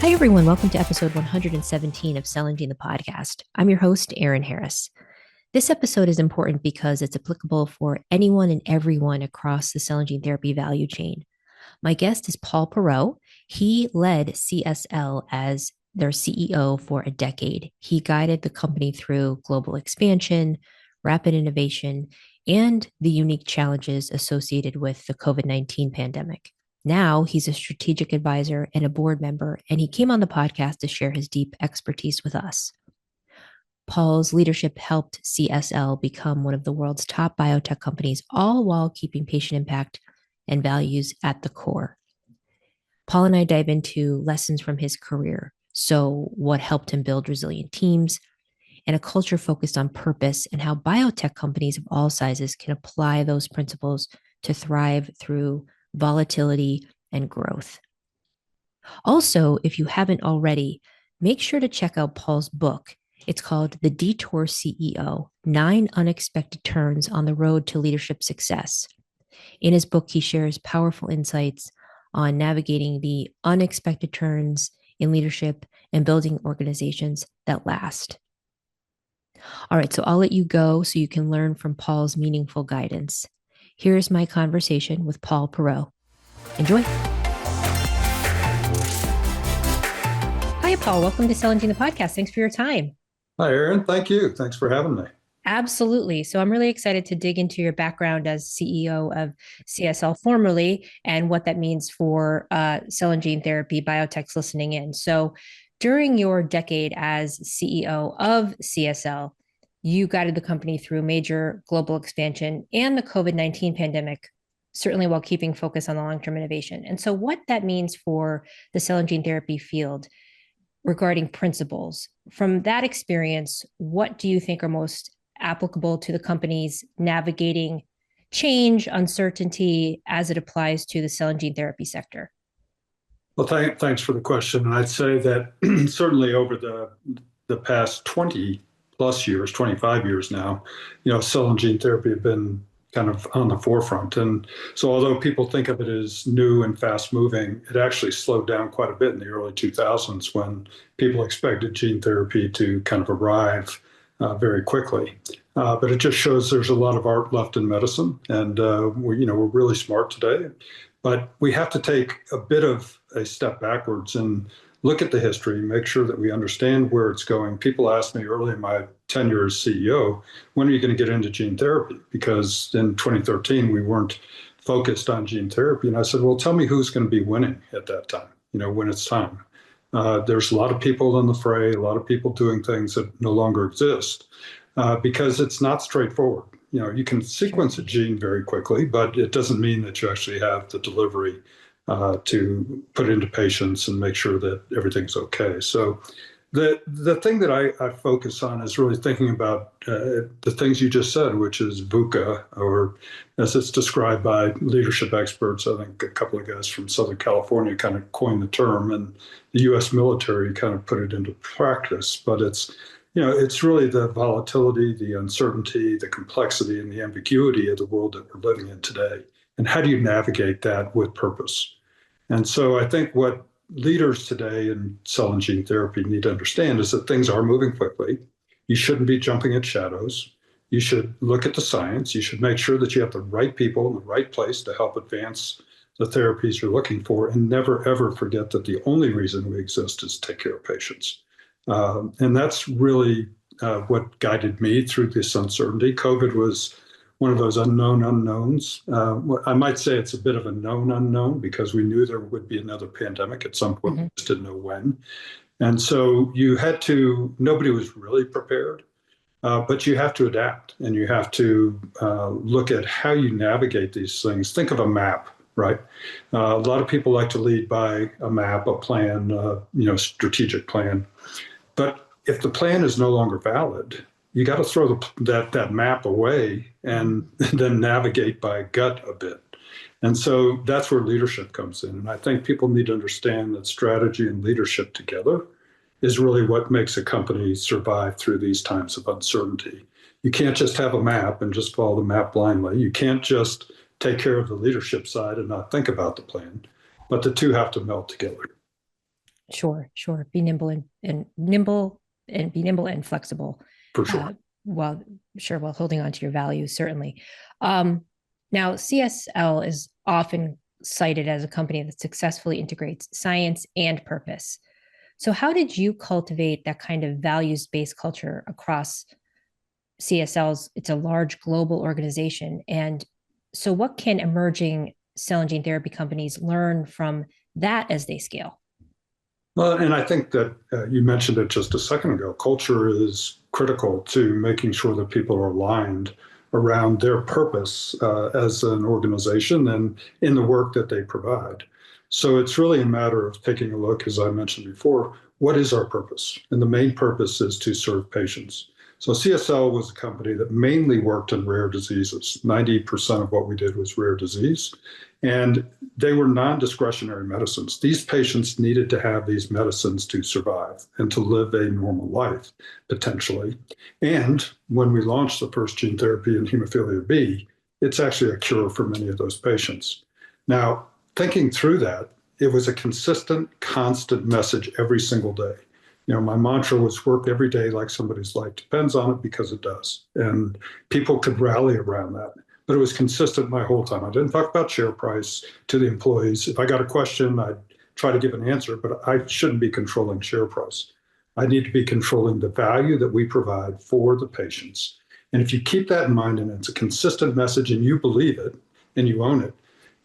Hi, everyone. Welcome to episode 117 of Cell and Gene, the podcast. I'm your host, Erin Harris. This episode is important because it's applicable for anyone and everyone across the cell and gene therapy value chain. My guest is Paul Perreault. He led CSL as their CEO for a decade. He guided the company through global expansion, rapid innovation, and the unique challenges associated with the COVID-19 pandemic. Now he's a strategic advisor and a board member, and he came on the podcast to share his deep expertise with us. Paul's leadership helped CSL become one of the world's top biotech companies, all while keeping patient impact and values at the core. Paul and I dive into lessons from his career. So, what helped him build resilient teams, and a culture focused on purpose, and how biotech companies of all sizes can apply those principles to thrive through volatility and growth. Also, if you haven't already, make sure to check out Paul's book. It's called The Detour CEO: 9 Unexpected Turns on the Road to Leadership Success. In his book, he shares powerful insights on navigating the unexpected turns in leadership and building organizations that last. All right, so I'll let you go so you can learn from Paul's meaningful guidance. Here's my conversation with Paul Perreault. Enjoy. Hi, Paul. Welcome to Cell and Gene, the podcast. Thanks for your time. Hi, Erin. Thank you. Thanks for having me. Absolutely. So I'm really excited to dig into your background as CEO of CSL formerly and what that means for cell and gene therapy biotechs listening in. So during your decade as CEO of CSL, you guided the company through major global expansion and the COVID-19 pandemic, certainly while keeping focus on the long-term innovation. And so what that means for the cell and gene therapy field regarding principles, from that experience, what do you think are most applicable to the companies navigating change, uncertainty as it applies to the cell and gene therapy sector? Well, thanks for the question. And I'd say that certainly over the past 20 plus years, 25 years now, cell and gene therapy have been kind of on the forefront. And so although people think of it as new and fast moving, it actually slowed down quite a bit in the early 2000s when people expected gene therapy to kind of arrive very quickly. But it just shows there's a lot of art left in medicine, and we're really smart today. But we have to take a bit of a step backwards and look at the history, make sure that we understand where it's going. People asked me early in my tenure as CEO, when are you going to get into gene therapy? Because in 2013, we weren't focused on gene therapy. And I said, well, tell me who's going to be winning at that time, when it's time. There's a lot of people in the fray, a lot of people doing things that no longer exist because it's not straightforward. You can sequence a gene very quickly, but it doesn't mean that you actually have the delivery to put into patients and make sure that everything's okay. So the thing that I focus on is really thinking about the things you just said, which is VUCA, or as it's described by leadership experts. I think a couple of guys from Southern California kind of coined the term, and the U.S. military kind of put it into practice. But it's really the volatility, the uncertainty, the complexity, and the ambiguity of the world that we're living in today. And how do you navigate that with purpose? And so I think what leaders today in cell and gene therapy need to understand is that things are moving quickly. You shouldn't be jumping at shadows. You should look at the science. You should make sure that you have the right people in the right place to help advance the therapies you're looking for, and never, ever forget that the only reason we exist is to take care of patients. And that's really what guided me through this uncertainty. COVID was one of those unknown unknowns. I might say it's a bit of a known unknown because we knew there would be another pandemic at some point. We just didn't know when. And so nobody was really prepared, but you have to adapt, and you have to look at how you navigate these things. Think of a map, right? A lot of people like to lead by a map, a plan, strategic plan. But if the plan is no longer valid, you got to throw that map away and then navigate by gut a bit. And so that's where leadership comes in. And I think people need to understand that strategy and leadership together is really what makes a company survive through these times of uncertainty. You can't just have a map and just follow the map blindly. You can't just take care of the leadership side and not think about the plan, but the two have to meld together. Sure. Be nimble and nimble and be nimble and flexible, for uh, sure. while while holding on to your values, certainly. Um, Now, CSL is often cited as a company that successfully integrates science and purpose. So, how did you cultivate that kind of values-based culture across CSL's? It's a large global organization, and so what can emerging cell and gene therapy companies learn from that as they scale? Well, and I think that you mentioned it just a second ago. Culture is critical to making sure that people are aligned around their purpose as an organization and in the work that they provide. So it's really a matter of taking a look, as I mentioned before, what is our purpose? And the main purpose is to serve patients. So CSL was a company that mainly worked in rare diseases. 90% of what we did was rare disease. And they were non-discretionary medicines. These patients needed to have these medicines to survive and to live a normal life, potentially. And when we launched the first gene therapy in hemophilia B, it's actually a cure for many of those patients. Now, thinking through that, it was a consistent, constant message every single day. My mantra was work every day like somebody's life depends on it, because it does. And people could rally around that. But it was consistent my whole time. I didn't talk about share price to the employees. If I got a question, I'd try to give an answer, but I shouldn't be controlling share price. I need to be controlling the value that we provide for the patients. And if you keep that in mind and it's a consistent message and you believe it and you own it,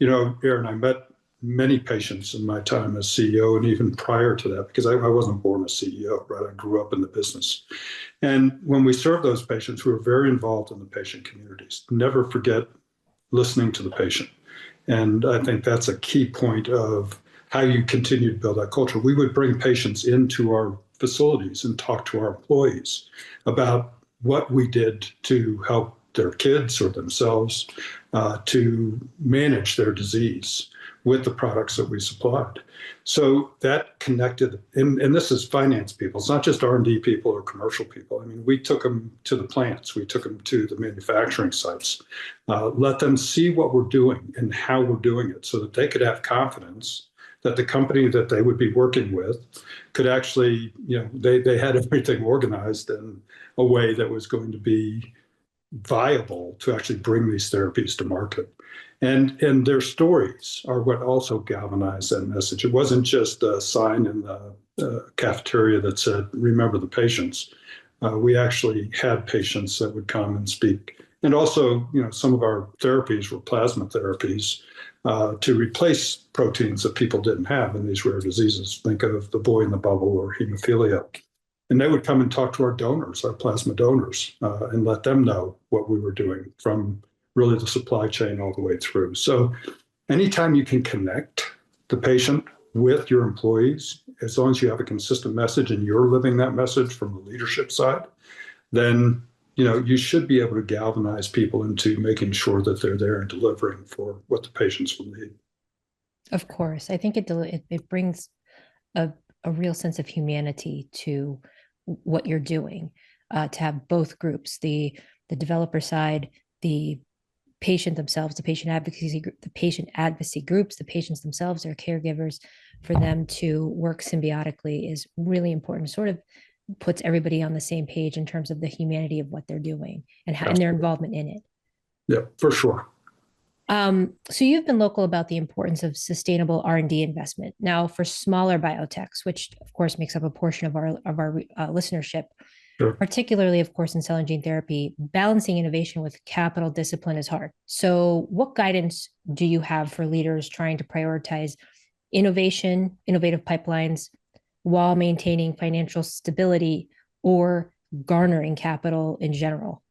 Erin, I met many patients in my time as CEO and even prior to that, because I wasn't born a CEO, right? I grew up in the business. And when we served those patients, we were very involved in the patient communities. Never forget listening to the patient. And I think that's a key point of how you continue to build that culture. We would bring patients into our facilities and talk to our employees about what we did to help their kids or themselves to manage their disease with the products that we supplied. So that connected, and this is finance people. It's not just R&D people or commercial people. I mean, we took them to the plants. We took them to the manufacturing sites, let them see what we're doing and how we're doing it so that they could have confidence that the company that they would be working with could actually, they had everything organized in a way that was going to be viable to actually bring these therapies to market. And their stories are what also galvanized that message. It wasn't just a sign in the cafeteria that said, remember the patients. We actually had patients that would come and speak. And also, some of our therapies were plasma therapies to replace proteins that people didn't have in these rare diseases. Think of the boy in the bubble or hemophilia. And they would come and talk to our donors, our plasma donors, and let them know what we were doing from really the supply chain all the way through. So anytime you can connect the patient with your employees, as long as you have a consistent message and you're living that message from the leadership side, then you should be able to galvanize people into making sure that they're there and delivering for what the patients will need. Of course, I think it brings a, a real sense of humanity to what you're doing, to have both groups, the developer side, the patient themselves, the patient advocacy groups, the patients themselves, their caregivers, for them to work symbiotically is really important. Sort of puts everybody on the same page in terms of the humanity of what they're doing and their involvement in it. Yeah, for sure. So you've been local about the importance of sustainable R&D investment. Now, for smaller biotechs, which of course makes up a portion of our listenership, Sure. particularly of course in cell and gene therapy, balancing innovation with capital discipline is hard. So, what guidance do you have for leaders trying to prioritize innovative pipelines, while maintaining financial stability or garnering capital in general?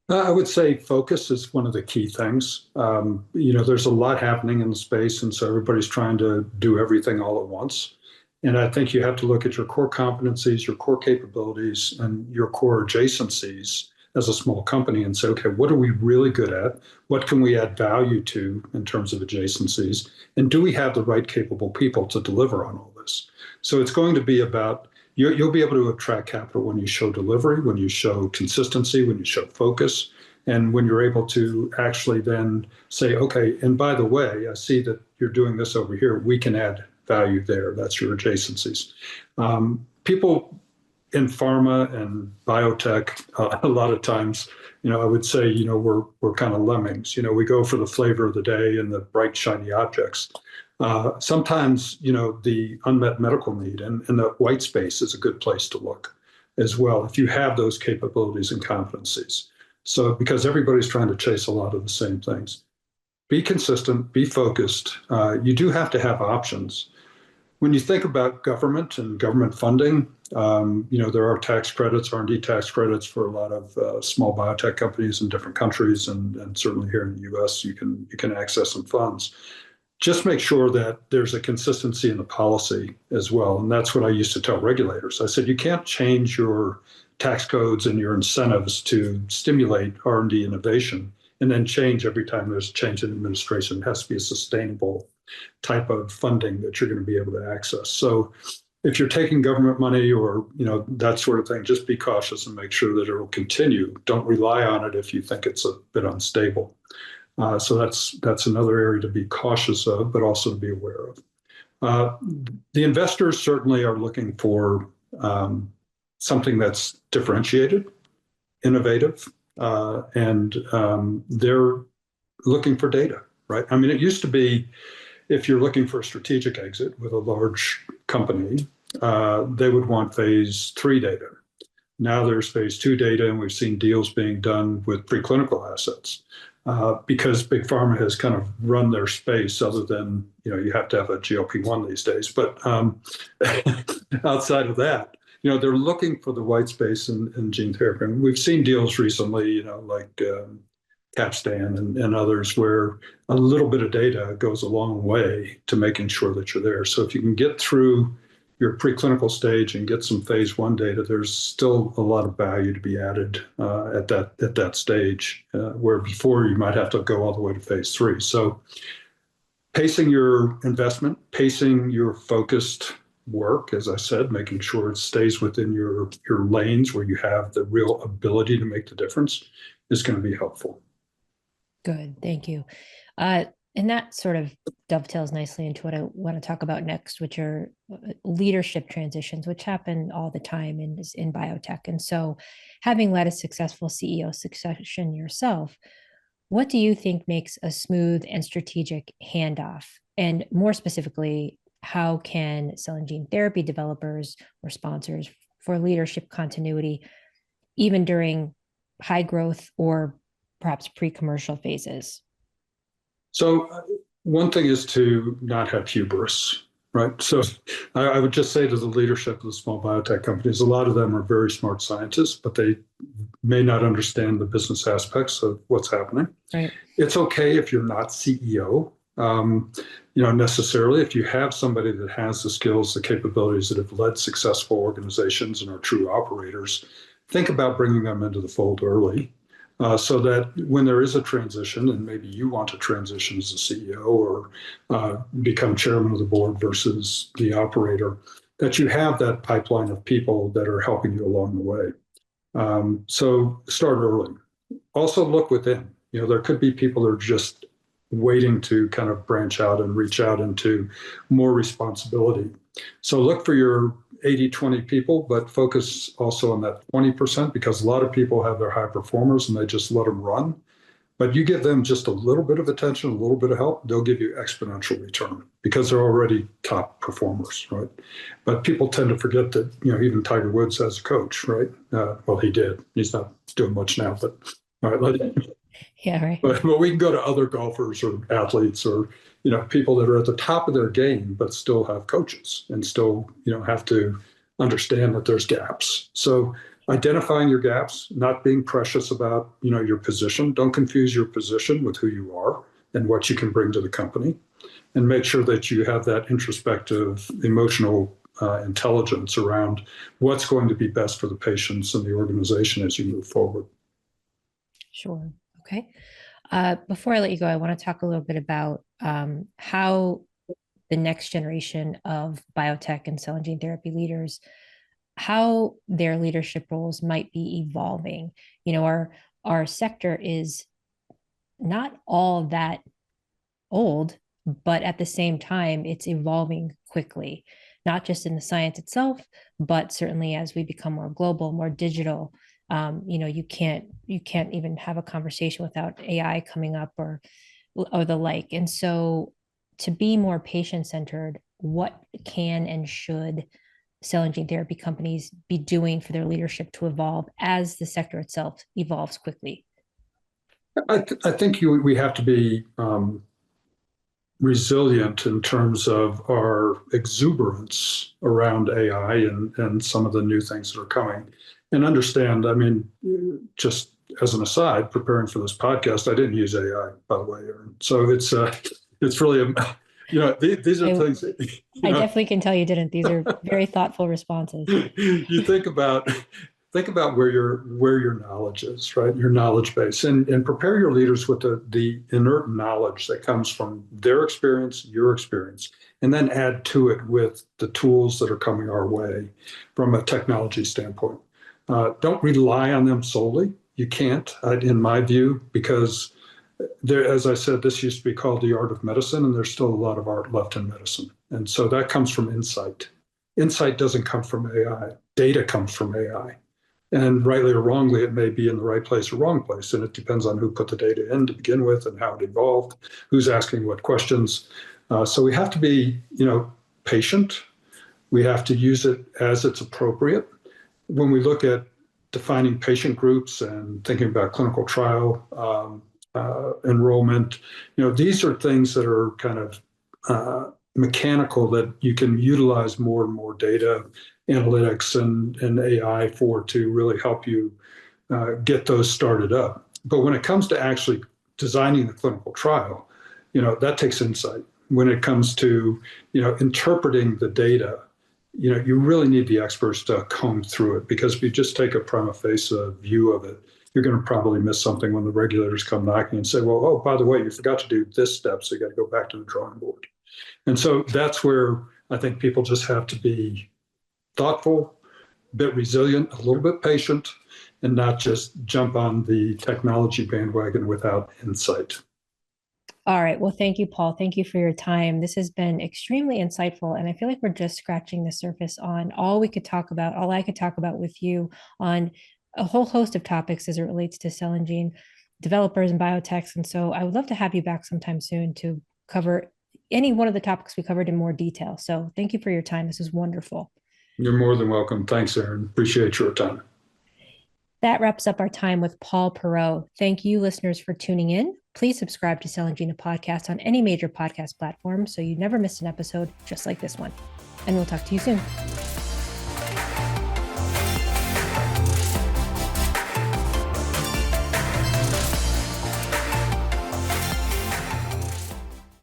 I would say focus is one of the key things. There's a lot happening in the space, and so everybody's trying to do everything all at once. And I think you have to look at your core competencies, your core capabilities, and your core adjacencies as a small company and say, okay, what are we really good at? What can we add value to in terms of adjacencies? And do we have the right capable people to deliver on all this? So it's going to be about you'll be able to attract capital when you show delivery, when you show consistency, when you show focus, and when you're able to actually then say, okay, and by the way, I see that you're doing this over here. We can add value there. That's your adjacencies. People in pharma and biotech, a lot of times, I would say, we're kind of lemmings. We go for the flavor of the day and the bright, shiny objects. Sometimes, the unmet medical need and the white space is a good place to look as well if you have those capabilities and competencies. So, because everybody's trying to chase a lot of the same things. Be consistent, be focused. You do have to have options. When you think about government and government funding, there are tax credits, R&D tax credits for a lot of small biotech companies in different countries, and certainly here in the U.S. you can access some funds. Just make sure that there's a consistency in the policy as well, and that's what I used to tell regulators. I said you can't change your tax codes and your incentives to stimulate R&D innovation, and then change every time there's a change in administration. It has to be a sustainable type of funding that you're going to be able to access. So if you're taking government money or that sort of thing, just be cautious and make sure that it will continue. Don't rely on it if you think it's a bit unstable. So that's another area to be cautious of, but also to be aware of. The investors certainly are looking for something that's differentiated, innovative, and they're looking for data, right? I mean, it used to be if you're looking for a strategic exit with a large company, they would want phase 3 data. Now there's phase 2 data, and we've seen deals being done with preclinical assets because Big Pharma has kind of run their space other than, you have to have a GLP-1 these days. But outside of that, they're looking for the white space in gene therapy. And we've seen deals recently, like Capstan and others, where a little bit of data goes a long way to making sure that you're there. So if you can get through your preclinical stage and get some phase 1 data, there's still a lot of value to be added at that stage, where before you might have to go all the way to phase 3. So pacing your investment, pacing your focused work, as I said, making sure it stays within your lanes where you have the real ability to make the difference is going to be helpful. Good, thank you. And that sort of dovetails nicely into what I want to talk about next, which are leadership transitions, which happen all the time in biotech. And so, having led a successful CEO succession yourself, what do you think makes a smooth and strategic handoff? And more specifically, how can cell and gene therapy developers or sponsors for leadership continuity, even during high growth or perhaps pre-commercial phases? So one thing is to not have hubris, right? So I would just say to the leadership of the small biotech companies, a lot of them are very smart scientists, but they may not understand the business aspects of what's happening. Right. It's okay if you're not CEO, necessarily. If you have somebody that has the skills, the capabilities that have led successful organizations and are true operators, think about bringing them into the fold early. So that when there is a transition, and maybe you want to transition as a CEO or become chairman of the board versus the operator, that you have that pipeline of people that are helping you along the way. So start early. Also look within. There could be people that are just waiting to kind of branch out and reach out into more responsibility. So look for your 80-20 people, but focus also on that 20%, because a lot of people have their high performers and they just let them run. But you give them just a little bit of attention, a little bit of help, they'll give you exponential return because they're already top performers, right? But people tend to forget that, even Tiger Woods has a coach, right? Well, he did. He's not doing much now, but all right. Yeah, right. But we can go to other golfers or athletes or people that are at the top of their game, but still have coaches and still, have to understand that there's gaps. So identifying your gaps, not being precious about, your position. Don't confuse your position with who you are and what you can bring to the company, and make sure that you have that introspective, emotional intelligence around what's going to be best for the patients and the organization as you move forward. Sure. Okay. Before I let you go, I want to talk a little bit about how the next generation of biotech and cell and gene therapy leaders, how their leadership roles might be evolving. Our sector is not all that old, but at the same time, it's evolving quickly, not just in the science itself, but certainly as we become more global, more digital. You can't even have a conversation without AI coming up or the like. And so to be more patient centered, what can and should cell and gene therapy companies be doing for their leadership to evolve as the sector itself evolves quickly? I think we have to be resilient in terms of our exuberance around AI and some of the new things that are coming. And understand, I mean, just as an aside, preparing for this podcast, I didn't use AI, by the way, Erin. So it's really, these are I, things that, I definitely can tell you didn't. These are very thoughtful responses. you think about where your knowledge is, right? Your knowledge base, and prepare your leaders with the inert knowledge that comes from their experience, your experience, and then add to it with the tools that are coming our way from a technology standpoint. Don't rely on them solely. You can't, in my view, because there, as I said, this used to be called the art of medicine, and there's still a lot of art left in medicine. And so that comes from insight. Insight doesn't come from AI. Data comes from AI. And rightly or wrongly, it may be in the right place or wrong place. And it depends on who put the data in to begin with and how it evolved, who's asking what questions. So we have to be, patient. We have to use it as it's appropriate. When we look at defining patient groups and thinking about clinical trial enrollment, these are things that are kind of mechanical that you can utilize more and more data analytics and AI for to really help you get those started up. But when it comes to actually designing the clinical trial, that takes insight. When it comes to, interpreting the data, you really need the experts to comb through it, because if you just take a prima facie view of it, you're going to probably miss something when the regulators come knocking and say, well, oh, by the way, you forgot to do this step, so you got to go back to the drawing board. And so that's where I think people just have to be thoughtful, a bit resilient, a little bit patient, and not just jump on the technology bandwagon without insight. All right. Well, thank you, Paul. Thank you for your time. This has been extremely insightful. And I feel like we're just scratching the surface on all I could talk about with you on a whole host of topics as it relates to cell and gene developers and biotechs. And so I would love to have you back sometime soon to cover any one of the topics we covered in more detail. So thank you for your time. This is wonderful. You're more than welcome. Thanks, Erin. Appreciate your time. That wraps up our time with Paul Perreault. Thank you, listeners, for tuning in. Please subscribe to Cell and Gene Podcast on any major podcast platform so you never miss an episode just like this one. And we'll talk to you soon.